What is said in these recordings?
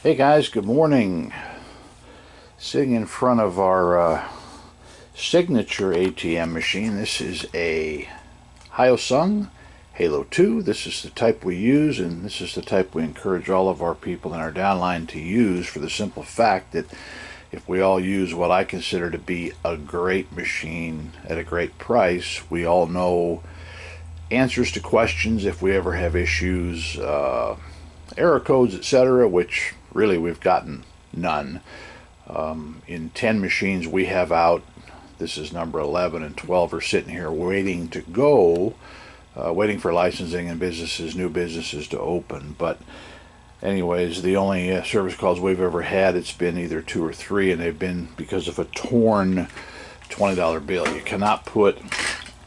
Hey guys, good morning. Sitting in front of our signature ATM machine. This is a Hyosung Halo 2. This is the type we use, and this is the type we encourage all of our people in our downline to use, for the simple fact that if we all use what I consider to be a great machine at a great price, we all know answers to questions if we ever have issues, error codes, etc., which really we've gotten none. In 10 machines we have out, this is number 11, and 12 are sitting here waiting to go, waiting for licensing and new businesses to open. But anyways, the only service calls we've ever had, it's been either 2 or 3, and they've been because of a torn $20 bill. You cannot put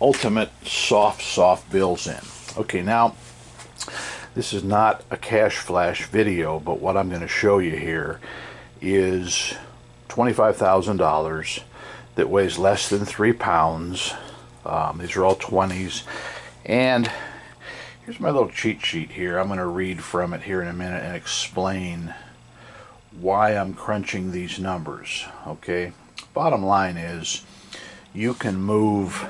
ultimate soft bills in. Okay, now this is not a cash flash video, but what I'm going to show you here is $25,000 that weighs less than 3 pounds. These are all 20s, and here's my little cheat sheet here. I'm going to read from it here in a minute and explain why I'm crunching these numbers. Okay, bottom line is you can move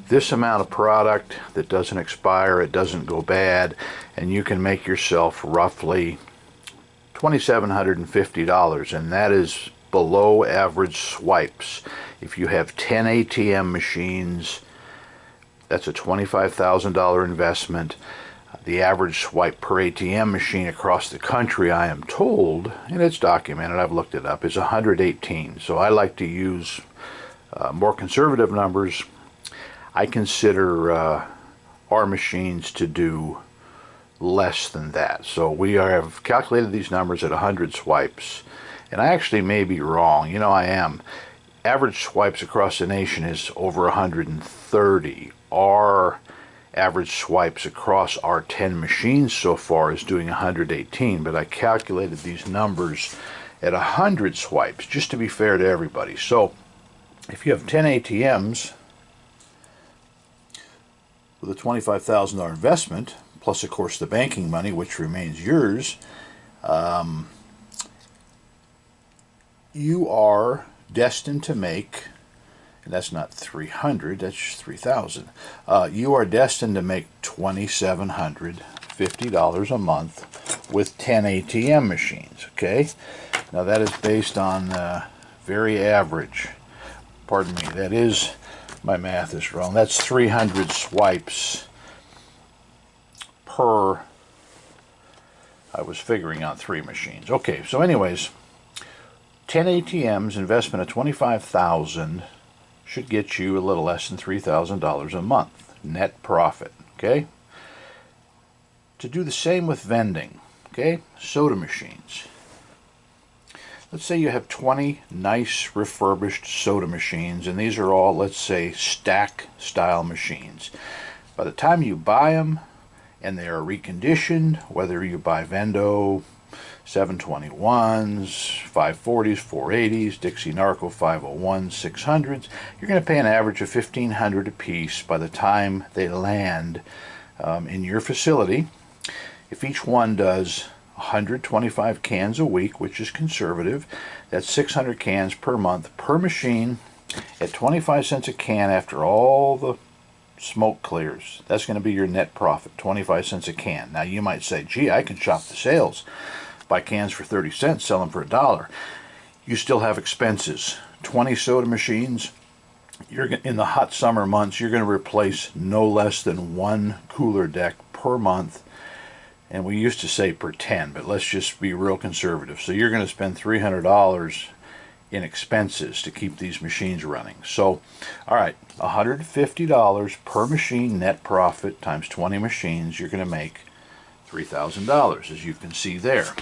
this amount of product that doesn't expire, it doesn't go bad, and you can make yourself roughly $2,750, and that is below average swipes. If you have 10 ATM machines, that's a $25,000 investment. The average swipe per ATM machine across the country, I am told, and it's documented, I've looked it up, is 118. So I like to use more conservative numbers. I consider our machines to do less than that. So we have calculated these numbers at 100 swipes, and I actually may be wrong. I am. Average swipes across the nation is over 130. Our average swipes across our 10 machines so far is doing 118, but I calculated these numbers at 100 swipes just to be fair to everybody. So if you have 10 ATMs with a $25,000 investment, plus of course the banking money, which remains yours, you are destined to make, and that's not 300, that's just 3,000. You are destined to make $2,750 a month with 10 ATM machines. Okay, now that is based on very average. Pardon me, that is, my math is wrong. That's 300 swipes per, I was figuring out 3 machines. Okay, so anyways, 10 ATMs, investment of $25,000 should get you a little less than $3,000 a month net profit. Okay, to do the same with vending, okay, soda machines. Let's say you have 20 nice refurbished soda machines, and these are all, let's say, stack style machines. By the time you buy them and they are reconditioned, whether you buy Vendo 721s, 540s, 480s, Dixie Narco 501s, 600s, you're going to pay an average of $1,500 a piece by the time they land in your facility. If each one does 125 cans a week, which is conservative, that's 600 cans per month per machine at 25 cents a can after all the smoke clears. That's going to be your net profit, 25 cents a can. Now you might say, gee, I can shop the sales, buy cans for 30 cents, sell them for $1. You still have expenses. 20 soda machines, in the hot summer months, you're going to replace no less than 1 cooler deck per month. And we used to say per 10, but let's just be real conservative. So you're going to spend $300 in expenses to keep these machines running. So, all right, $150 per machine net profit times 20 machines, you're going to make $3,000, as you can see there.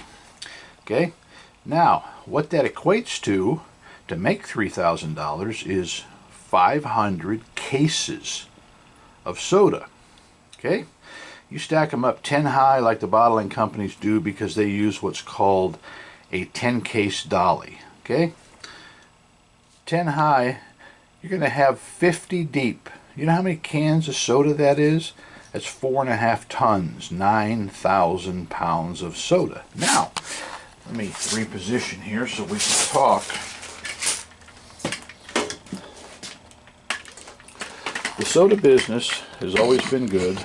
Okay, now what that equates to make $3,000 is 500 cases of soda. Okay, you stack them up 10 high like the bottling companies do, because they use what's called a 10 case dolly. Okay, 10 high, you're going to have 50 deep. You know how many cans of soda that is? That's 4.5 tons, 9,000 pounds of soda. Now, Let me reposition here so we can talk. The soda business has always been good,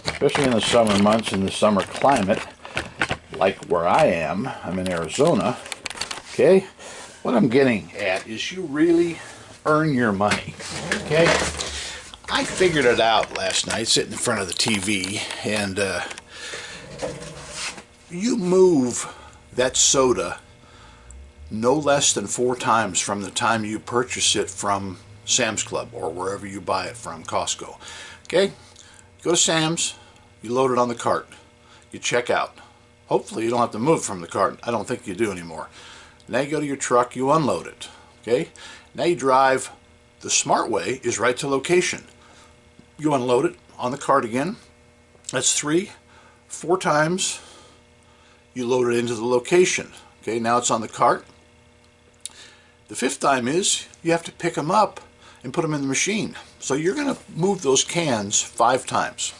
especially in the summer months, in the summer climate, like where I am. I'm in Arizona. Okay? What I'm getting at is you really earn your money. Okay? I figured it out last night sitting in front of the TV, and you move that soda no less than 4 times from the time you purchase it from Sam's Club or wherever you buy it from, Costco. Okay? Go to Sam's, you load it on the cart, you check out. Hopefully you don't have to move from the cart. I don't think you do anymore. Now you go to your truck, you unload it. Okay? Now you drive. The smart way is right to location. You unload it on the cart again. That's 3, 4 times you load it into the location. Okay, now it's on the cart. The 5th time is you have to pick them up and put them in the machine. So you're going to move those cans 5 times.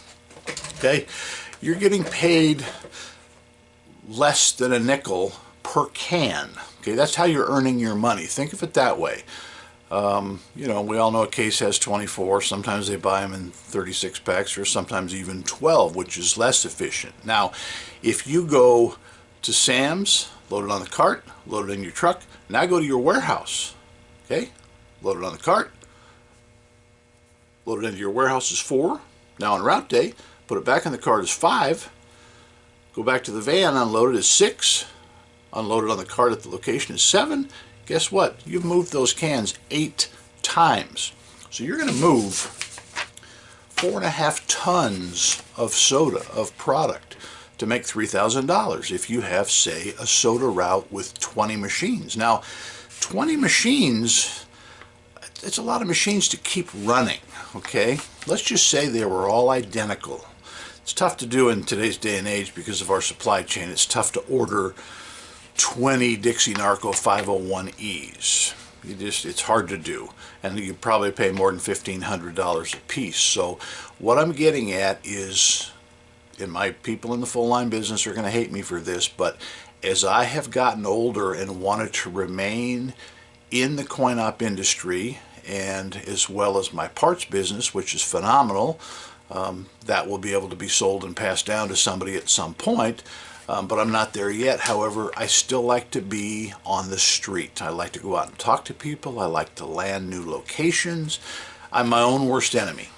Okay, you're getting paid less than a nickel per can. Okay, that's how you're earning your money. Think of it that way. You know, we all know a case has 24. Sometimes they buy them in 36 packs, or sometimes even 12, which is less efficient. Now, if you go to Sam's, load it on the cart, load it in your truck, now go to your warehouse. Okay, load it on the cart, load it into your warehouse is 4. Now on route day, put it back in the cart is 5. Go back to the van, unload it is 6. Unload it on the cart at the location is 7. Guess what? You've moved those cans 8 times. So you're going to move 4.5 tons of soda, of product, to make $3,000 if you have, say, a soda route with 20 machines. Now, 20 machines, it's a lot of machines to keep running, okay? Let's just say they were all identical. It's tough to do in today's day and age because of our supply chain. It's tough to order 20 Dixie Narco 501Es. It's hard to do, and you probably pay more than $1,500 a piece. So what I'm getting at is, and my people in the full line business are going to hate me for this, but as I have gotten older and wanted to remain in the coin-op industry, and as well as my parts business, which is phenomenal, that will be able to be sold and passed down to somebody at some point. But I'm not there yet. However, I still like to be on the street. I like to go out and talk to people. I like to land new locations. I'm my own worst enemy.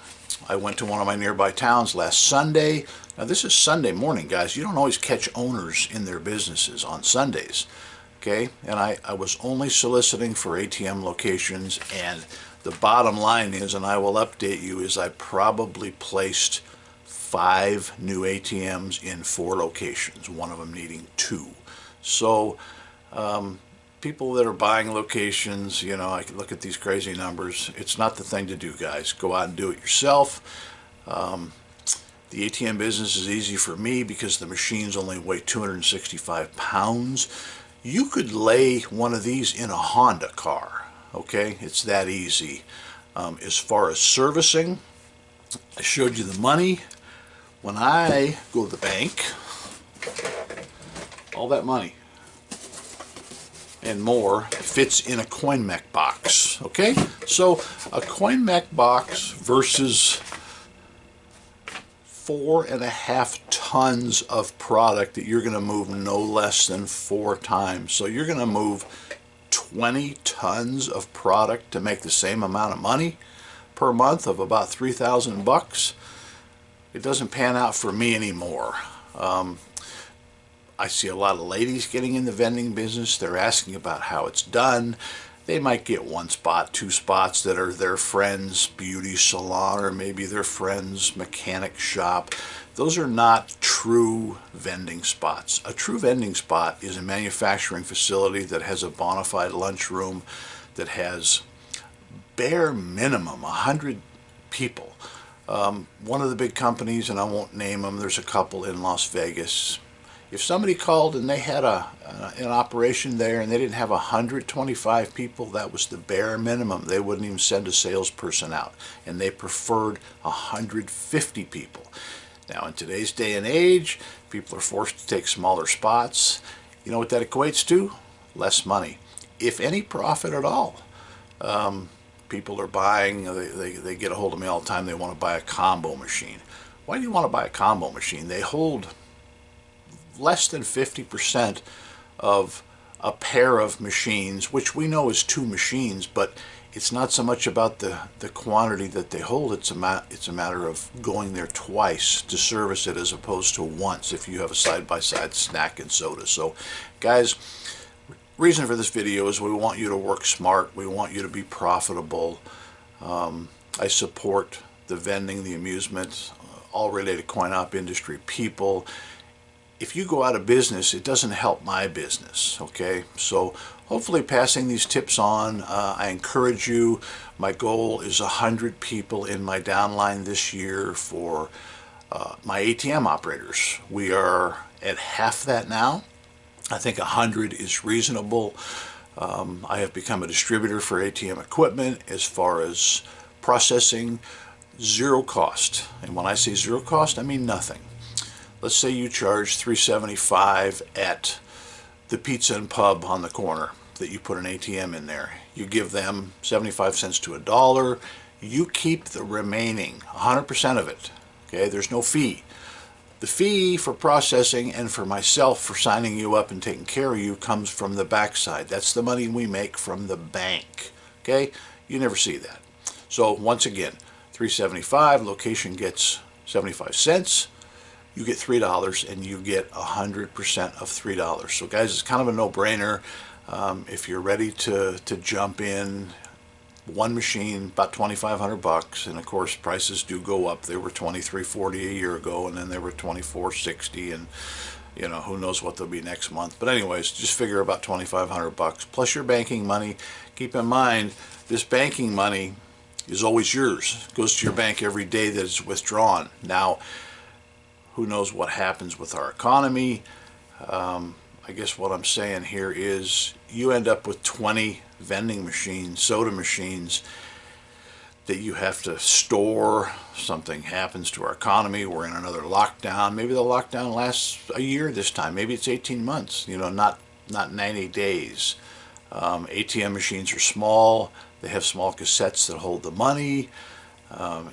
I went to one of my nearby towns last Sunday. Now this is Sunday morning, guys. You don't always catch owners in their businesses on Sundays. Okay? And I was only soliciting for ATM locations, and the bottom line is, and I will update you, is I probably placed 5 new ATMs in 4 locations, one of them needing 2. So people that are buying locations, you know, I can look at these crazy numbers. It's not the thing to do, guys. Go out and do it yourself. The ATM business is easy for me because the machines only weigh 265 pounds. You could lay one of these in a Honda car, okay? It's that easy. As far as servicing, I showed you the money. When I go to the bank, all that money and more fits in a CoinMech box, okay? So a CoinMech box versus 4.5 tons of product that you're going to move no less than 4 times. So you're going to move 20 tons of product to make the same amount of money per month of about $3,000. It doesn't pan out for me anymore. I see a lot of ladies getting in the vending business. They're asking about how it's done. They might get 1 spot, 2 spots that are their friend's beauty salon, or maybe their friend's mechanic shop. Those are not true vending spots. A true vending spot is a manufacturing facility that has a bona fide lunchroom, that has bare minimum 100 people. One of the big companies, and I won't name them, there's a couple in Las Vegas. If somebody called and they had an operation there and they didn't have 125 people, that was the bare minimum. They wouldn't even send a salesperson out, and they preferred 150 people. Now, in today's day and age, people are forced to take smaller spots. You know what that equates to? Less money, if any profit at all. People are buying, they get a hold of me all the time, they want to buy a combo machine. Why do you want to buy a combo machine? They hold less than 50% of a pair of machines, which we know is 2 machines, but it's not so much about the quantity that they hold, it's a matter of going there twice to service it as opposed to once if you have a side-by-side snack and soda. So guys, reason for this video is we want you to work smart, we want you to be profitable. I support the vending, the amusement, all related coin-op industry people. If you go out of business, it doesn't help my business, okay? So hopefully passing these tips on, I encourage you. My goal is 100 people in my downline this year for my ATM operators. We are at half that now. I think 100 is reasonable. I have become a distributor for ATM equipment as far as processing, zero cost. And when I say zero cost, I mean nothing. Let's say you charge $3.75 at the pizza and pub on the corner that you put an ATM in there. You give them 75 cents to $1. You keep the remaining 100% of it. Okay, there's no fee. The fee for processing and for myself for signing you up and taking care of you comes from the backside. That's the money we make from the bank. Okay, you never see that. So once again, $3.75, location gets 75 cents. You get $3 and you get 100% of $3. So guys, it's kind of a no-brainer. If you're ready to jump in, one machine about 2,500 bucks, and of course prices do go up. They were $23.40 a year ago, and then they were $24.60, and you know, who knows what they'll be next month. But anyways, just figure about 2,500 bucks plus your banking money. Keep in mind, this banking money is always yours. It goes to your bank every day that it's withdrawn. Now, who knows what happens with our economy? I guess what I'm saying here is you end up with 20 vending machines, soda machines that you have to store. Something happens to our economy, we're in another lockdown. Maybe the lockdown lasts a year this time. Maybe it's 18 months, you know, not 90 days. ATM machines are small. They have small cassettes that hold the money.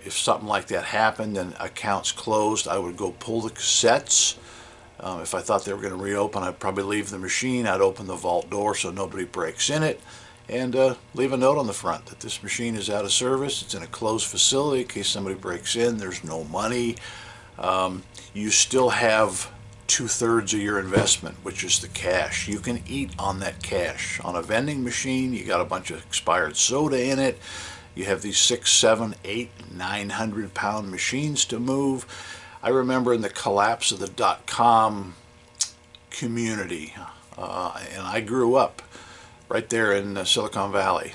If something like that happened and accounts closed, I would go pull the cassettes. If I thought they were going to reopen, I'd probably leave the machine. I'd open the vault door so nobody breaks in it, and leave a note on the front that this machine is out of service. It's in a closed facility. In case somebody breaks in, there's no money. You still have 2/3 of your investment, which is the cash. You can eat on that cash. On a vending machine, you got a bunch of expired soda in it. You have these 6, 7, 8, 900-pound machines to move. I remember in the collapse of the .com community, and I grew up right there in Silicon Valley.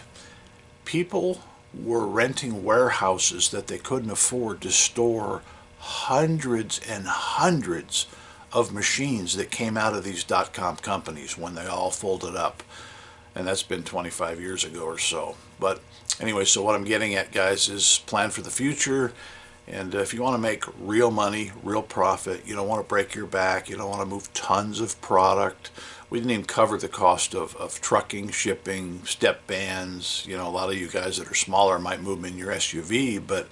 People were renting warehouses that they couldn't afford to store hundreds and hundreds of machines that came out of these .com companies when they all folded up. And that's been 25 years ago or so. But anyway, so what I'm getting at, guys, is plan for the future. And if you want to make real money, real profit, you don't want to break your back, you don't want to move tons of product. We didn't even cover the cost of trucking, shipping, step vans. You know, a lot of you guys that are smaller might move them in your SUV, but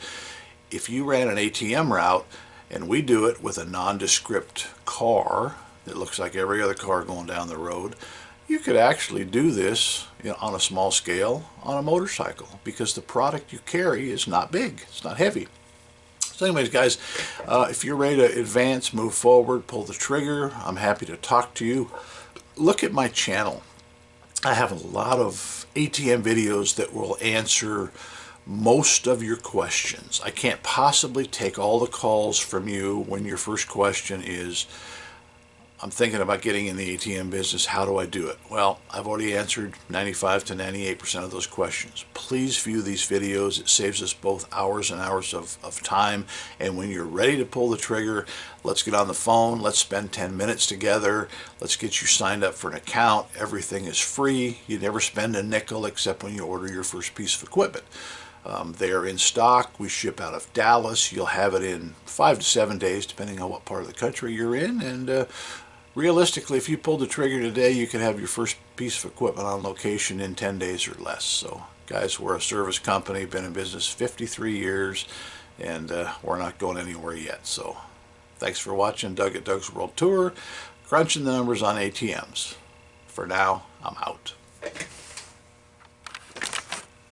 if you ran an ATM route, and we do it with a nondescript car that looks like every other car going down the road, you could actually do this, you know, on a small scale on a motorcycle, because the product you carry is not big, it's not heavy. So anyways, guys, if you're ready to advance, move forward, pull the trigger, I'm happy to talk to you. Look at my channel. I have a lot of ATM videos that will answer most of your questions. I can't possibly take all the calls from you when your first question is, I'm thinking about getting in the ATM business, how do I do it? Well, I've already answered 95 to 98% of those questions. Please view these videos. It saves us both hours and hours of time. And when you're ready to pull the trigger, let's get on the phone. Let's spend 10 minutes together. Let's get you signed up for an account. Everything is free. You never spend a nickel except when you order your first piece of equipment. They are in stock. We ship out of Dallas. You'll have it in 5 to 7 days, depending on what part of the country you're in. And realistically, if you pulled the trigger today, you could have your first piece of equipment on location in 10 days or less. So, guys, we're a service company, been in business 53 years, and we're not going anywhere yet. So, thanks for watching Doug at Doug's World Tour, crunching the numbers on ATMs. For now, I'm out.